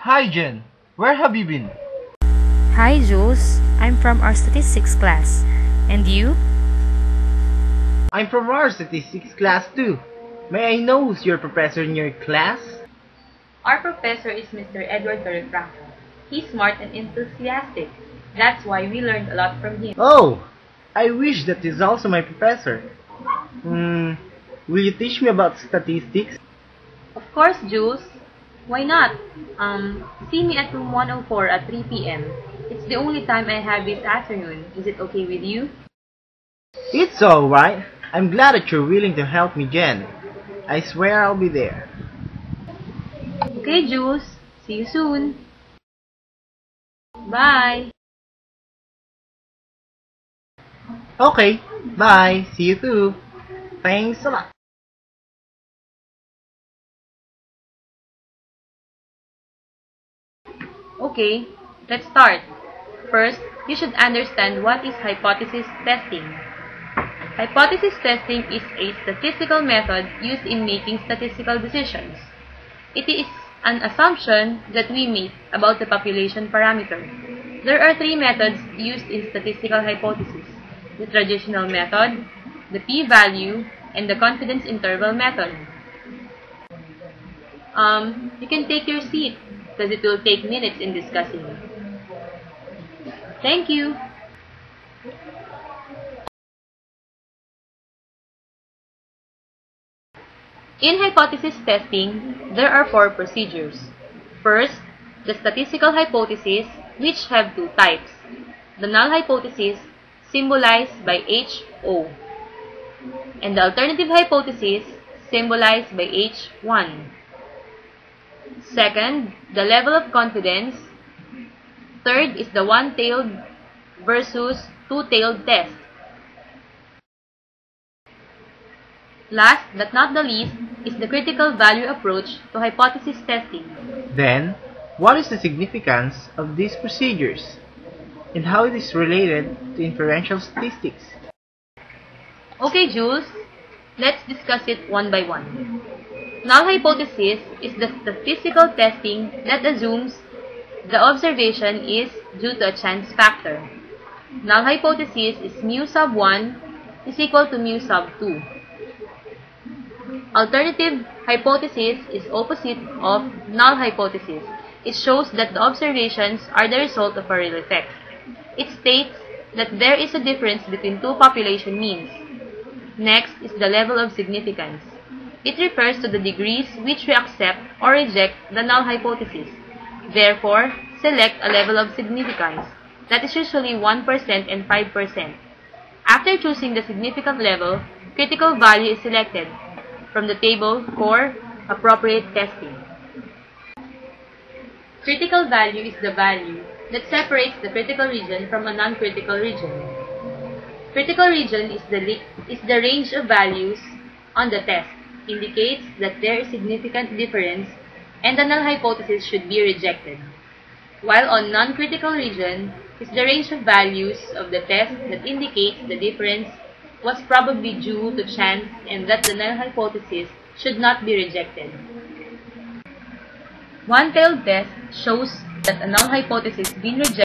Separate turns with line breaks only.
Hi Jen, where have you been?
Hi Jules, I'm from our statistics class. And you?
I'm from our statistics class too. May I know who's your professor in your class?
Our professor is Mr. Edward Torrefranco. He's smart and enthusiastic. That's why we learned a lot from him.
Oh, I wish that is also my professor. Will you teach me about statistics?
Of course, Jules. Why not? See me at room 104 at 3 p.m. It's the only time I have this afternoon. Is it okay with you?
It's alright. I'm glad that you're willing to help me, Jen. I swear I'll be there.
Okay, Jules. See you soon. Bye.
Okay, bye. See you too. Thanks a lot.
Okay, let's start. First, you should understand what is hypothesis testing. Hypothesis testing is a statistical method used in making statistical decisions. It is an assumption that we make about the population parameter. There are three methods used in statistical hypothesis: the traditional method, the p-value, and the confidence interval method. You can take your seat because it will take minutes in discussing. Thank you. In hypothesis testing, there are four procedures. First, the statistical hypothesis, which have two types. The null hypothesis, symbolized by HO, and the alternative hypothesis, symbolized by H1. Second, the level of confidence. Third is the one-tailed versus two-tailed test. Last but not the least is the critical value approach to hypothesis testing.
Then, what is the significance of these procedures? And how it is related to inferential statistics?
Okay, Jules, let's discuss it one by one. Null hypothesis is the statistical testing that assumes the observation is due to a chance factor. Null hypothesis is mu sub 1 is equal to mu sub 2. Alternative hypothesis is opposite of null hypothesis. It shows that the observations are the result of a real effect. It states that there is a difference between two population means. Next is the level of significance. It refers to the degrees which we accept or reject the null hypothesis. Therefore, select a level of significance that is usually 1% and 5%. After choosing the significant level, critical value is selected from the table for appropriate testing. Critical value is the value that separates the critical region from a non-critical region. Critical region is the range of values on the test, indicates that there is significant difference and the null hypothesis should be rejected. While on non-critical region is the range of values of the test that indicates the difference was probably due to chance and that the null hypothesis should not be rejected. One-tailed test shows that a null hypothesis being rejected